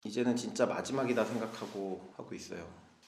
이제는 진짜 마지막이다 생각하고 하고 있어요.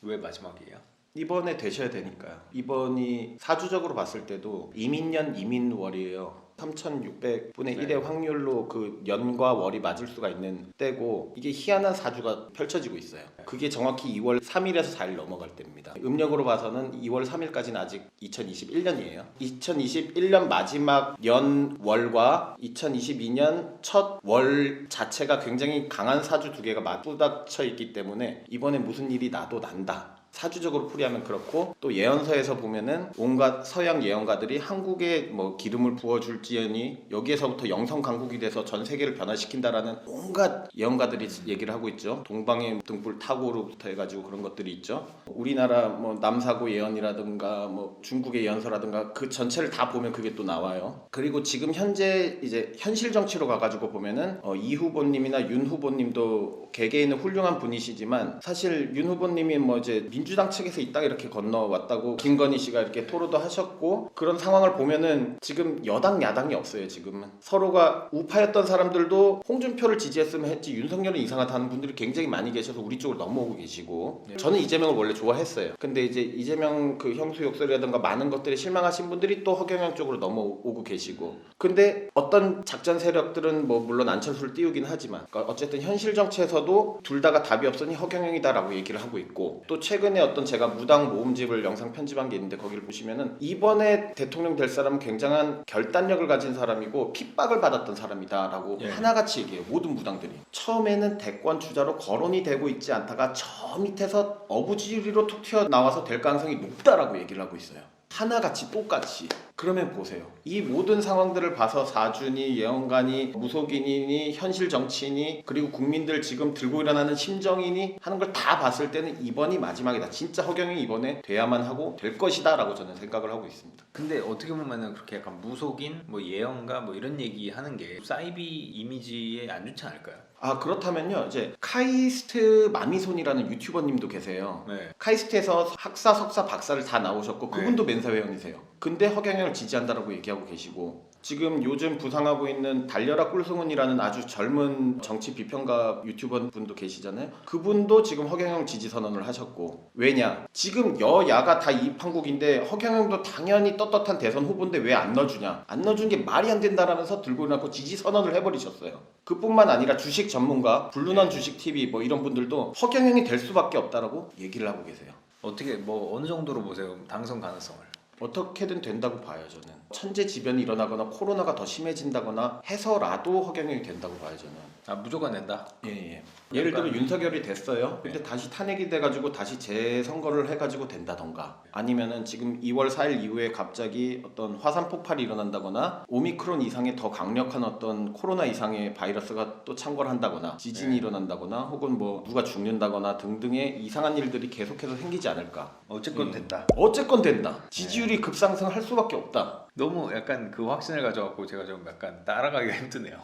왜 마지막이에요? 이번에 되셔야 되니까요. 이번이 사주적으로 봤을 때도 이민년 이민월이에요. 3600분의 1의 확률로 그 연과 월이 맞을 수가 있는 때고, 이게 희한한 사주가 펼쳐지고 있어요. 그게 정확히 2월 3일에서 4일 넘어갈 때입니다. 음력으로 봐서는 2월 3일까지는 아직 2021년이에요. 2021년 마지막 연월과 2022년 첫 월 자체가 굉장히 강한 사주 두 개가 맞부닥쳐 있기 때문에 이번에 무슨 일이 나도 난다. 사주적으로 풀이하면 그렇고, 또 예언서에서 보면은 온갖 서양 예언가들이 한국에 뭐 기름을 부어줄지언니 여기에서부터 영성 강국이 돼서 전 세계를 변화시킨다라는 온갖 예언가들이 얘기를 하고 있죠. 동방의 등불 탁오로부터 해가지고 그런 것들이 있죠. 우리나라 뭐 남사고 예언이라든가 뭐 중국의 예언서라든가 그 전체를 다 보면 그게 또 나와요. 그리고 지금 현재 이제 현실 정치로 가가지고 보면은 이 후보님이나 윤 후보님도 개개인은 훌륭한 분이시지만, 사실 윤 후보님이 뭐 이제 민주당 측에서 있다가 이렇게 건너왔다고 김건희 씨가 이렇게 토로도 하셨고, 그런 상황을 보면은 지금 여당 야당이 없어요. 지금은 서로가 우파였던 사람들도 홍준표를 지지했으면 했지 윤석열은 이상하다는 분들이 굉장히 많이 계셔서 우리 쪽으로 넘어오고 계시고, 저는 이재명을 원래 좋아했어요. 근데 이제 이재명 그 형수 욕설이라든가 많은 것들에 실망하신 분들이 또 허경영 쪽으로 넘어오고 계시고, 근데 어떤 작전 세력들은 뭐 물론 안철수를 띄우긴 하지만, 그러니까 어쨌든 현실 정치에서도 둘 다가 답이 없으니 허경영이다라고 얘기를 하고 있고, 또 최근에 어떤 제가 무당 모음집을 영상 편집한 게 있는데 거기를 보시면은 이번에 대통령 될 사람은 굉장한 결단력을 가진 사람이고 핍박을 받았던 사람이다라고 하나같이 얘기해요. 모든 무당들이 처음에는 대권 주자로 거론이 되고 있지 않다가 저 밑에서 어부지리로 툭 튀어나와서 될 가능성이 높다라고 얘기를 하고 있어요. 하나같이 똑같이. 그러면 보세요. 이 모든 상황들을 봐서 사주니 예언가니 무속인이니 현실 정치인이 그리고 국민들 지금 들고 일어나는 심정이니 하는 걸 다 봤을 때는 이번이 마지막이다. 진짜 허경영이 이번에 돼야만 하고 될 것이다 라고 저는 생각을 하고 있습니다. 근데 어떻게 보면은 그렇게 약간 무속인 뭐 예언가 뭐 이런 얘기 하는 게 사이비 이미지에 안 좋지 않을까요? 아, 그렇다면요, 이제 카이스트 마미손이라는 유튜버님도 계세요. 카이스트에서 학사, 석사, 박사를 다 나오셨고 그분도 멘사회원이세요. 근데 허경영을 지지한다라고 얘기하고 계시고, 지금 요즘 부상하고 있는 달려라 꿀승훈이라는 아주 젊은 정치 비평가 유튜버 분도 계시잖아요. 그분도 지금 허경영 지지 선언을 하셨고, 왜냐? 지금 여야가 다 이판국인데 허경영도 당연히 떳떳한 대선 후보인데 왜 안 넣어주냐? 안 넣어준 게 말이 안 된다라면서 들고 일어나고 지지 선언을 해버리셨어요. 그뿐만 아니라 주식 전문가, 블루넌 주식 TV 뭐 이런 분들도 허경영이 될 수밖에 없다라고 얘기를 하고 계세요. 어떻게 뭐 어느 정도로 보세요? 당선 가능성을? 어떻게든 된다고 봐요. 저는 천재지변이 일어나거나 코로나가 더 심해진다거나 해서라도 허경영이 된다고 봐요. 저는. 아, 무조건 된다? 예. 예를 들면 윤석열이 됐어요. 근데 다시 탄핵이 돼가지고 다시 재선거를 해가지고 된다던가, 아니면은 지금 2월 4일 이후에 갑자기 어떤 화산 폭발이 일어난다거나 오미크론 이상의 더 강력한 어떤 코로나 이상의 바이러스가 또 창궐 한다거나 지진이 일어난다거나 혹은 뭐 누가 죽는다거나 등등의 이상한 일들이 계속해서 생기지 않을까. 어쨌건 된다. 어쨌건 된다. 지지율이 급상승할 수밖에 없다. 너무 약간 그 확신을 가져갖고 제가 좀 약간 따라가기가 힘드네요.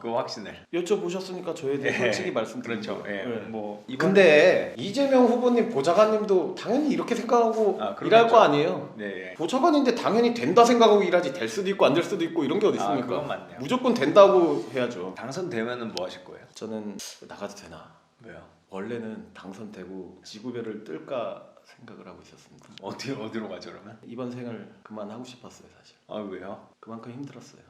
그 확신을 여쭤보셨으니까 저에 대해 솔직히 말씀드리죠. 그렇죠. 뭐 근데 이재명 후보님 보좌관님도 당연히 이렇게 생각하고 일할 거 아니에요. 보좌관인데 당연히 된다 생각하고 일하지, 될 수도 있고 안 될 수도 있고 이런 게 어디 있습니까? 그건 맞네요. 무조건 된다고 해야죠. 당선되면은 뭐 하실 거예요? 저는 나가도 되나? 왜요? 원래는 당선되고 지구별을 뜰까 생각을 하고 있었습니다. 어디로 가죠 그러면? 이번 생을 그만하고 싶었어요, 사실. 아, 왜요? 그만큼 힘들었어요.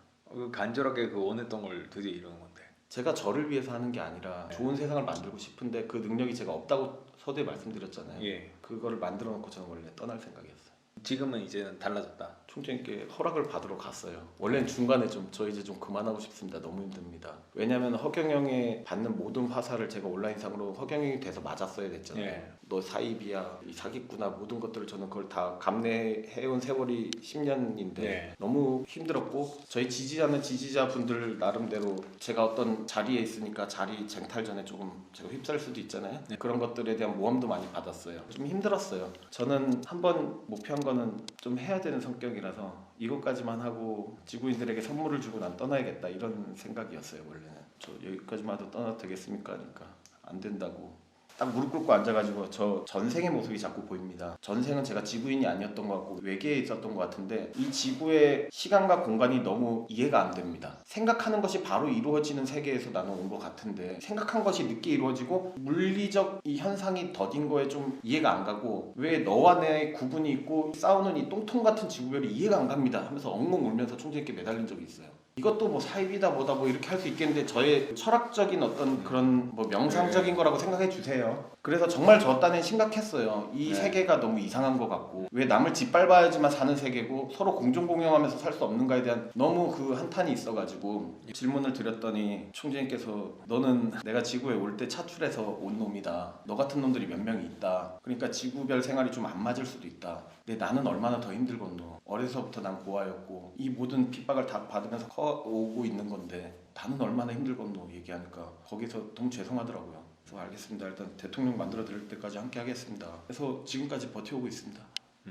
간절하게 그 원했던 걸 드디어 이루는 건데. 제가 저를 위해서 하는 게 아니라 좋은 세상을 만들고 싶은데 그 능력이 제가 없다고 서두에 말씀드렸잖아요. 그거를 만들어 놓고 저는 원래 떠날 생각이었어요. 지금은 이제는 달라졌다. 총장님께 허락을 받으러 갔어요. 원래는 중간에 저 이제 좀 그만하고 싶습니다. 너무 힘듭니다. 왜냐하면 허경영이 받는 모든 화살을 제가 온라인상으로 허경영이 돼서 맞았어야 됐잖아요. 너 사입이야, 이 사기꾼아, 모든 것들을 저는 그걸 다 감내해온 세월이 10년인데 너무 힘들었고, 저희 지지자는 지지자분들 나름대로 제가 어떤 자리에 있으니까 자리 쟁탈 전에 조금 제가 휩쓸 수도 있잖아요. 그런 것들에 대한 모험도 많이 받았어요. 좀 힘들었어요. 저는 한번 목표한 거는 좀 해야 되는 성격이라서 이것까지만 하고 지구인들에게 선물을 주고 난 떠나야겠다, 이런 생각이었어요. 원래는 저 여기까지만 해도 떠나도 되겠습니까? 하니까 안 된다고. 딱 무릎 꿇고 앉아가지고 저 전생의 모습이 자꾸 보입니다. 전생은 제가 지구인이 아니었던 것 같고 외계에 있었던 것 같은데 이 지구의 시간과 공간이 너무 이해가 안 됩니다. 생각하는 것이 바로 이루어지는 세계에서 나는 온 것 같은데 생각한 것이 늦게 이루어지고 물리적 이 현상이 더딘 거에 좀 이해가 안 가고 왜 너와 내 구분이 있고 싸우는 이 똥통 같은 지구별이 이해가 안 갑니다 하면서 엉엉 울면서 총재님께 매달린 적이 있어요. 이것도 뭐 사이비다 뭐다 뭐 이렇게 할 수 있겠는데 저의 철학적인 어떤 그런 뭐 명상적인 거라고 생각해 주세요. 그래서 정말 저 딴엔 심각했어요. 이 세계가 너무 이상한 것 같고 왜 남을 짓밟아야지만 사는 세계고 서로 공존공영하면서 살 수 없는가에 대한 너무 그 한탄이 있어가지고 질문을 드렸더니 총재님께서 너는 내가 지구에 올 때 차출해서 온 놈이다. 너 같은 놈들이 몇 명이 있다. 그러니까 지구별 생활이 좀 안 맞을 수도 있다. 근데 나는 얼마나 더 힘들겠노. 어려서부터 난 고아였고 이 모든 핍박을 다 받으면서 커오고 있는 건데 나는 얼마나 힘들겠노 얘기하니까 거기서 너무 죄송하더라고요. 그래서 알겠습니다. 일단 대통령 만들어 드릴 때까지 함께 하겠습니다. 그래서 지금까지 버텨오고 있습니다.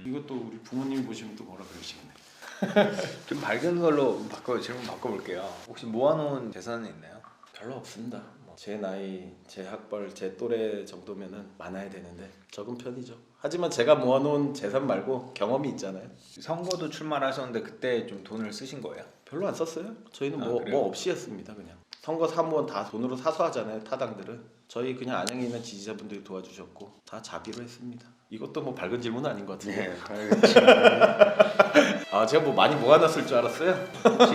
이것도 우리 부모님 보시면 또 뭐라 그러시겠네. 좀 밝은 걸로 질문 바꿔볼게요. 혹시 모아놓은 재산은 있나요? 별로 없습니다. 제 나이, 제 학벌, 제 또래 정도면은 많아야 되는데 적은 편이죠. 하지만 제가 모아놓은 재산 말고 경험이 있잖아요. 선거도 출마를 하셨는데 그때 좀 돈을 쓰신 거예요? 별로 안 썼어요. 저희는 그래요? 뭐 없이 했습니다. 그냥 선거 사무원 다 돈으로 사서 하잖아요. 타당들은 저희 그냥 안양에 있는 지지자분들이 도와주셨고 다 자비로 했습니다. 이것도 뭐 밝은 질문은 아닌 것 같은데. 아 제가 뭐 많이 모아놨을 줄 알았어요. 혹시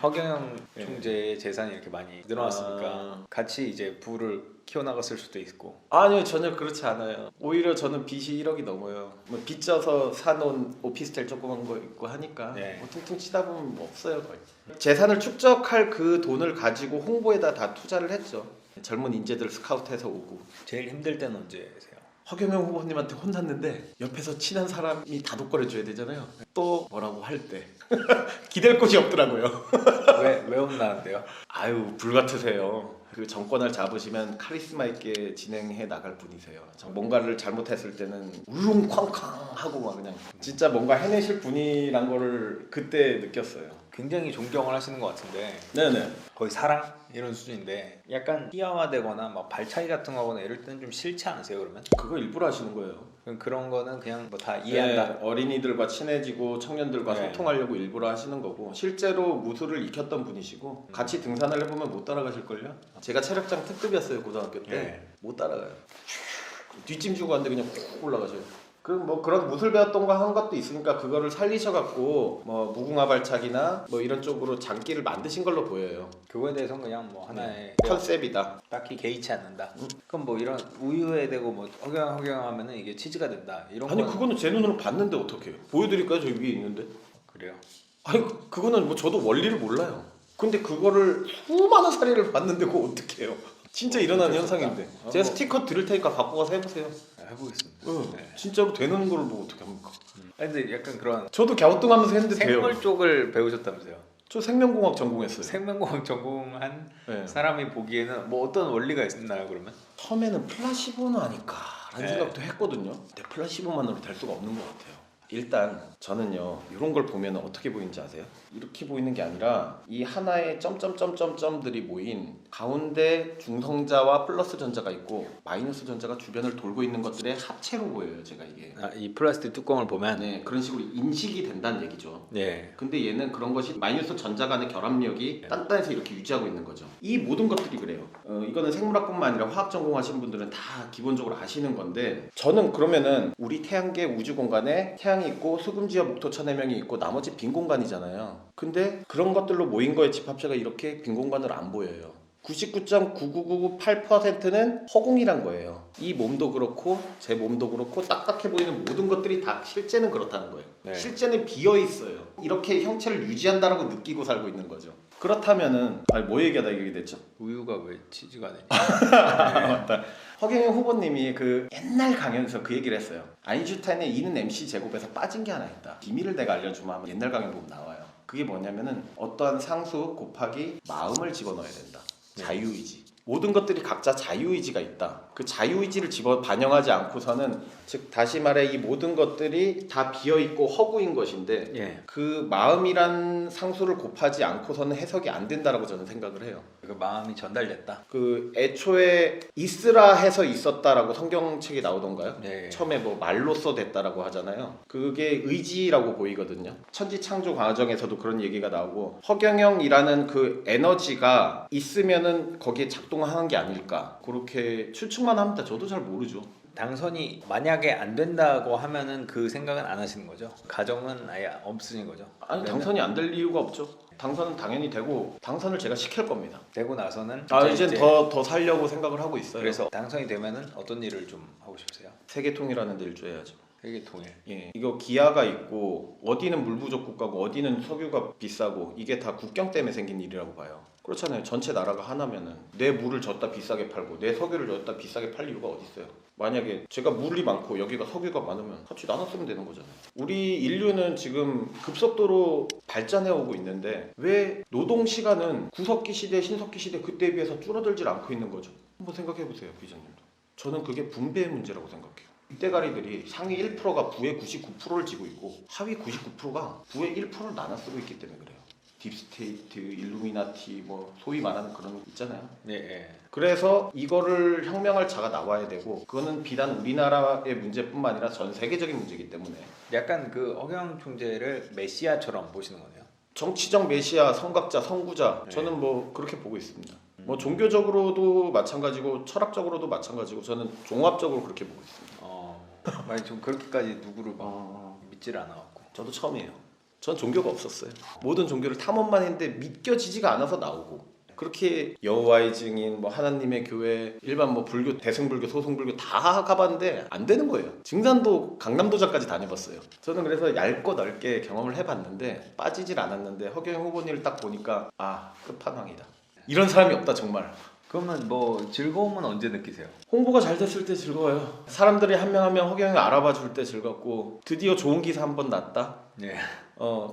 허경영 총재의 재산이 이렇게 많이 늘어났으니까 같이 이제 부를 키워나갔을 수도 있고. 아니요 전혀 그렇지 않아요. 오히려 저는 빚이 1억이 넘어요. 뭐 빚져서 사놓은 오피스텔 조그만 거 있고 하니까 뭐 퉁퉁 치다 보면 뭐 없어요 거의. 재산을 축적할 그 돈을 가지고 홍보에다 다 투자를 했죠. 젊은 인재들 스카우트해서 오고. 제일 힘들 때는 언제세요? 허경영 후보님한테 혼났는데 옆에서 친한 사람이 다독거려 줘야 되잖아요. 또 뭐라고 할 때 기댈 곳이 없더라고요. 왜 혼나는데요? 아유 불같으세요. 그 정권을 잡으시면 카리스마 있게 진행해 나갈 분이세요. 뭔가를 잘못했을 때는 울릉쾅쾅 하고 막 그냥 진짜 뭔가 해내실 분이란 거를 그때 느꼈어요. 굉장히 존경을 하시는 것 같은데 네네. 거의 사랑 이런 수준인데 약간 희화화되거나 막 발차기 같은 거 하거나 이럴 때는 좀 싫지 않으세요 그러면? 그거 일부러 하시는 거예요. 그럼 그런 거는 그냥 뭐 다 이해한다. 네, 어린이들과 친해지고 청년들과 소통하려고 일부러 하시는 거고 실제로 무술을 익혔던 분이시고 같이 등산을 해보면 못 따라가실걸요? 제가 체력장 특급이었어요 고등학교 때. 못 따라가요. 뒷짐 주고 왔는데 그냥 훅 올라가셔요. 그 뭐 그런 무술 배웠던 거 한 것도 있으니까 그거를 살리셔갖고 뭐 무궁화 발차기나 뭐 이런 쪽으로 장기를 만드신 걸로 보여요. 그거에 대해서는 그냥 뭐 하나의 컨셉이다. 딱히 개의치 않는다. 그럼 뭐 이런 우유에 대고 뭐 허경하면은 이게 치즈가 된다. 이런 아니 건 그거는 제 눈으로 봤는데 어떡해요? 보여드릴까요? 저기 위에 있는데. 그래요. 아니 그거는 뭐 저도 원리를 몰라요. 근데 그거를 수많은 사례를 봤는데 그거 어떡해요? 진짜 일어나는 현상인데. 제가 스티커 드릴 테니까 갖고 가서 해보세요. 해보겠습니다. 진짜로 되는 걸 뭐 어떻게 합니까? 아니, 근데 약간 그런 저도 갸우뚱하면서 했는데 생물 돼요. 쪽을 배우셨다면서요? 저 생명공학 전공했어요. 생명공학 전공한 네. 사람이 보기에는 뭐 어떤 원리가 있나요 그러면? 처음에는 플라시보는 아닐까라는 생각도 했거든요. 근데 플라시보만으로 될 수가 없는 것 같아요. 일단 저는요 이런 걸 보면 어떻게 보이는지 아세요? 이렇게 보이는 게 아니라 이 하나의 점점점점점들이 모인 가운데 중성자와 플러스 전자가 있고 마이너스 전자가 주변을 돌고 있는 것들의 합체로 보여요. 제가 이게 이 플라스틱 뚜껑을 보면 네, 그런 식으로 인식이 된다는 얘기죠. 예. 근데 얘는 그런 것이 마이너스 전자 간의 결합력이 단단해서 이렇게 유지하고 있는 거죠. 이 모든 것들이 그래요. 이거는 생물학뿐만 아니라 화학 전공하시는 분들은 다 기본적으로 아시는 건데 저는 그러면은 우리 태양계 우주 공간에 태양이 있고 수금지와 목토 천해명이 있고 나머지 빈 공간이잖아요. 근데 그런 것들로 모인 거의 집합체가 이렇게 빈 공간으로 안 보여요. 99.99998%는 허공이란 거예요. 이 몸도 그렇고 제 몸도 그렇고 딱딱해 보이는 모든 것들이 다 실제는 그렇다는 거예요. 실제는 비어 있어요. 이렇게 형체를 유지한다라고 느끼고 살고 있는 거죠. 그렇다면은 뭐 얘기하다 이게 됐죠? 우유가 왜 치즈가 되냐? 맞다. 허경영 후보님이 그 옛날 강연에서 그 얘기를 했어요. 아인슈타인의 E는 MC 제곱에서 빠진 게 하나 있다. 비밀을 내가 알려주면 아마 옛날 강연 보면 나와요. 그게 뭐냐면은 어떠한 상수 곱하기 마음을 집어넣어야 된다. 자유의지. 모든 것들이 각자 자유의지가 있다. 그 자유의지를 집어 반영하지 않고서는 즉 다시 말해 이 모든 것들이 다 비어있고 허구인 것인데 그 마음이란 상수를 곱하지 않고서는 해석이 안 된다라고 저는 생각을 해요. 그 마음이 전달됐다. 그 애초에 있으라 해서 있었다라고 성경책에 나오던가요? 네. 처음에 뭐 말로써 됐다라고 하잖아요. 그게 의지라고 보이거든요. 천지 창조 과정에서도 그런 얘기가 나오고 허경영이라는 그 에너지가 있으면은 거기에 작동하는 게 아닐까 그렇게 추측만 합니다. 저도 잘 모르죠. 당선이 만약에 안 된다고 하면은 그 생각은 안 하시는 거죠? 가정은 아예 없으신 거죠? 아니 그러면 당선이 안 될 이유가 없죠. 당선은 당연히 되고 당선을 제가 시킬 겁니다. 되고 나서는 이제 더 살려고 생각을 하고 있어요. 그래서 당선이 되면은 어떤 일을 좀 하고 싶으세요? 세계통일하는 데 일조해야죠. 세계 통일. 예, 이거 기아가 있고 어디는 물 부족 국가고 어디는 석유가 비싸고 이게 다 국경 때문에 생긴 일이라고 봐요. 그렇잖아요. 전체 나라가 하나면은 내 물을 줬다 비싸게 팔고 내 석유를 줬다 비싸게 팔 이유가 어디 있어요? 만약에 제가 물이 많고 여기가 석유가 많으면 같이 나눠 쓰면 되는 거잖아요. 우리 인류는 지금 급속도로 발전해 오고 있는데 왜 노동 시간은 구석기 시대, 신석기 시대 그때에 비해서 줄어들질 않고 있는 거죠? 한번 생각해 보세요, 기자님도. 저는 그게 분배의 문제라고 생각해요. 이때가리들이 상위 1%가 부의 99%를 지고 있고 하위 99%가 부의 1%를 나눠 쓰고 있기 때문에 그래요. 딥스테이트, 일루미나티 뭐 소위 말하는 그런 거 있잖아요. 네. 예. 그래서 이거를 혁명할 자가 나와야 되고 그거는 비단 우리나라의 문제뿐만 아니라 전 세계적인 문제이기 때문에 약간 그 허경영 총재를 메시아처럼 보시는 거네요. 정치적 메시아, 성각자, 선구자 네. 저는 뭐 그렇게 보고 있습니다. 뭐 종교적으로도 마찬가지고 철학적으로도 마찬가지고 저는 종합적으로 그렇게 보고 있습니다. 만약 좀 그렇게까지 누구를 막 믿질 않아갖고. 저도 처음이에요. 전 종교가 없었어요. 모든 종교를 탐험만 했는데 믿겨지지가 않아서 나오고 그렇게 여호와의 증인, 뭐 하나님의 교회, 일반 뭐 불교, 대승불교, 소승불교 다 가봤는데 안 되는 거예요. 증산도 강남도장까지 다녀봤어요. 저는 그래서 얇고 넓게 경험을 해봤는데 빠지질 않았는데 허경영 후보님을 딱 보니까 끝판왕이다. 이런 사람이 없다 정말. 그러면 뭐 즐거움은 언제 느끼세요? 홍보가 잘 됐을 때 즐거워요. 사람들이 한 명 한 명 허경영을 알아봐 줄 때 즐겁고 드디어 좋은 기사 한 번 났다. 네.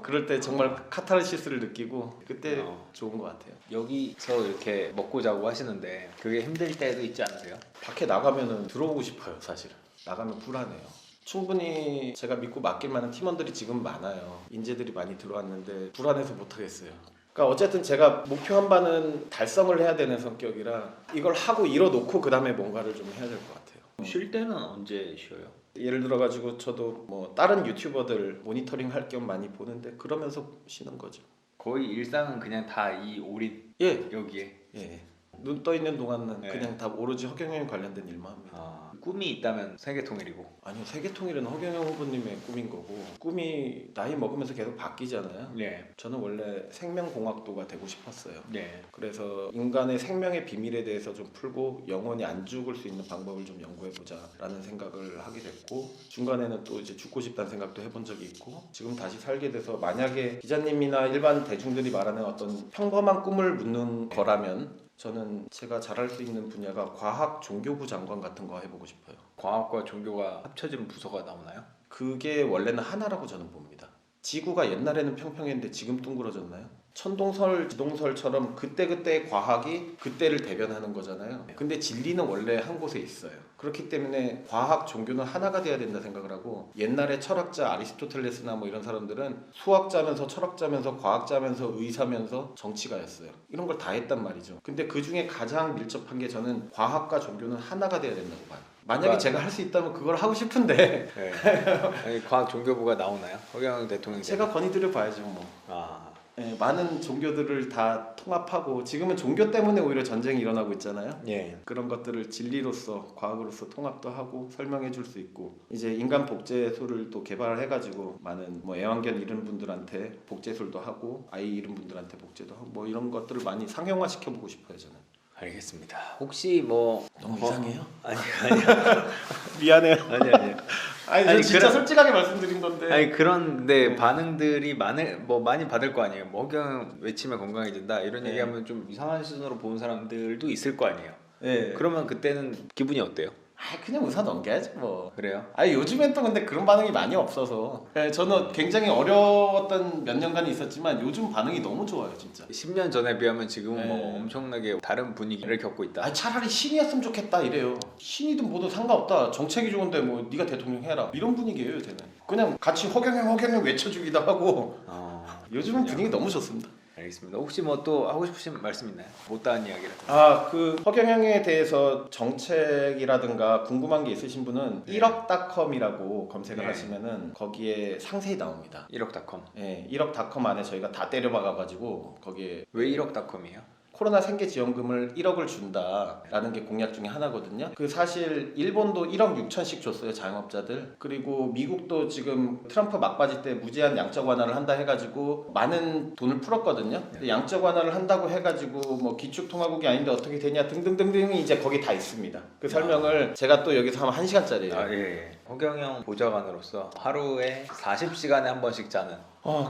그럴 때 정말 카타르시스를 느끼고 그때 좋은 것 같아요. 여기서 이렇게 먹고 자고 하시는데 그게 힘들 때도 있지 않으세요? 밖에 나가면은 들어오고 싶어요. 사실 나가면 불안해요. 충분히 제가 믿고 맡길 만한 팀원들이 지금 많아요. 인재들이 많이 들어왔는데 불안해서 못하겠어요. 그러니까 어쨌든 제가 목표 한 바는 달성을 해야 되는 성격이라 이걸 하고 이뤄놓고 그 다음에 뭔가를 좀 해야 될 것 같아요. 쉴 때는 언제 쉬어요? 예를 들어가지고 저도 뭐 다른 유튜버들 모니터링 할 겸 많이 보는데 그러면서 쉬는 거죠. 거의 일상은 그냥 다 이 올인 예. 여기에. 예. 눈 떠 있는 동안은 네. 그냥 다 오로지 허경영 관련된 일만 합니다. 꿈이 있다면 세계 통일이고. 아니요, 세계통일은 허경영 후보님의 꿈인 거고 꿈이 나이 먹으면서 계속 바뀌잖아요. 네. 저는 원래 생명공학도가 되고 싶었어요. 네. 그래서 인간의 생명의 비밀에 대해서 좀 풀고 영원히 안 죽을 수 있는 방법을 좀 연구해보자라는 생각을 하게 됐고 중간에는 또 이제 죽고 싶다는 생각도 해본 적이 있고 지금 다시 살게 돼서 만약에 기자님이나 일반 대중들이 말하는 어떤 평범한 꿈을 묻는 거라면 저는 제가 잘할 수 있는 분야가 과학 종교부 장관 같은 거 해보고 싶어요. 과학과 종교가 합쳐진 부서가 나오나요? 그게 원래는 하나라고 저는 봅니다. 지구가 옛날에는 평평했는데 지금 둥그러졌나요? 천동설, 지동설처럼 그때그때의 과학이 그때를 대변하는 거잖아요. 근데 진리는 원래 한 곳에 있어요. 그렇기 때문에 과학, 종교는 하나가 돼야 된다 생각을 하고 옛날에 철학자 아리스토텔레스나 뭐 이런 사람들은 수학자면서 철학자면서 과학자면서 의사면서 정치가였어요. 이런 걸 다 했단 말이죠. 근데 그 중에 가장 밀접한 게 저는 과학과 종교는 하나가 돼야 된다고 봐요. 만약에 제가 할 수 있다면 그걸 하고 싶은데 네. 아니, 과학 종교부가 나오나요? 허경영 대통령이 제가 건의드려 봐야죠 뭐. 예, 많은 종교들을 다 통합하고 지금은 종교 때문에 오히려 전쟁이 일어나고 있잖아요. 예. 그런 것들을 진리로서 과학으로서 통합도 하고 설명해 줄 수 있고 이제 인간 복제술을 또 개발을 해가지고 많은 뭐 애완견 잃은 분들한테 복제술도 하고 아이 잃은 분들한테 복제도 하고 뭐 이런 것들을 많이 상용화 시켜보고 싶어요 저는. 알겠습니다. 혹시 뭐 너무 이상해요? 아니요. 미안해요. 아니요. 아니 저 진짜 솔직하게 말씀드린 건데. 아니 그런데 반응들이 많이 받을 거 아니에요. 뭐 허경 외치면 건강해진다 이런 얘기하면 좀 이상한 시선으로 보는 사람들도 있을 거 아니에요. 네. 그러면 그때는 기분이 어때요? 그냥 웃어 넘겨야지 뭐. 그래요? 요즘엔 또 근데 그런 반응이 많이 없어서 저는 굉장히 어려웠던 몇 년간이 있었지만 요즘 반응이 너무 좋아요 진짜. 10년 전에 비하면 지금은 뭐 네. 엄청나게 다른 분위기를 겪고 있다. 차라리 신이었으면 좋겠다 이래요. 신이든 뭐든 상관없다. 정책이 좋은데 뭐 네가 대통령 해라 이런 분위기예요 쟤는. 그냥 같이 허경영 외쳐주기도 하고 요즘은 분위기 너무 좋습니다. 알겠습니다. 혹시 뭐 또 하고 싶으신 말씀 있나요? 못다한 이야기라든지. 그 허경영에 대해서 정책이라든가 궁금한 게 있으신 분은 네. 1억닷컴이라고 검색을 네. 하시면은 거기에 상세히 나옵니다. 1억닷컴. 예, 1억닷컴 안에 저희가 다 때려박아가지고 거기에 왜 1억닷컴이에요? 코로나 생계지원금을 1억을 준다라는 게 공약 중에 하나거든요. 그 사실 일본도 1억 6천씩 줬어요, 자영업자들. 그리고 미국도 지금 트럼프 막바지 때 무제한 양적 완화를 한다 해가지고 많은 돈을 풀었거든요. 근데 양적 완화를 한다고 해가지고 뭐 기축통화국이 아닌데 어떻게 되냐 등등등등이 이제 거기 다 있습니다. 그 설명을 제가 또 여기서 하면 1시간짜리예요. 아 예. 허경영 보좌관으로서 하루에 40시간에 한 번씩 자는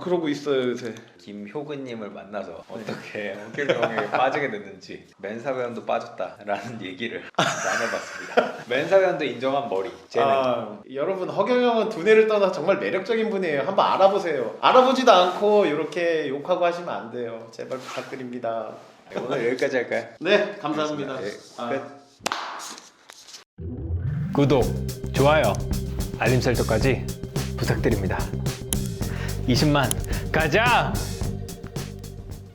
그러고 있어요 요새. 김효근님을 만나서 어떻게 허경영에게 빠지게 됐는지 맨사회원도 빠졌다라는 얘기를 나눠봤습니다. 맨사회원도 인정한 머리 재능. 여러분 허경영은 두뇌를 떠나 정말 매력적인 분이에요. 한번 알아보세요. 알아보지도 않고 이렇게 욕하고 하시면 안 돼요. 제발 부탁드립니다. 네, 오늘 여기까지 할까요? 네, 감사합니다. 알겠습니다. 네, 끝. 구독, 좋아요, 알림 설정까지 부탁드립니다. 20만 가자!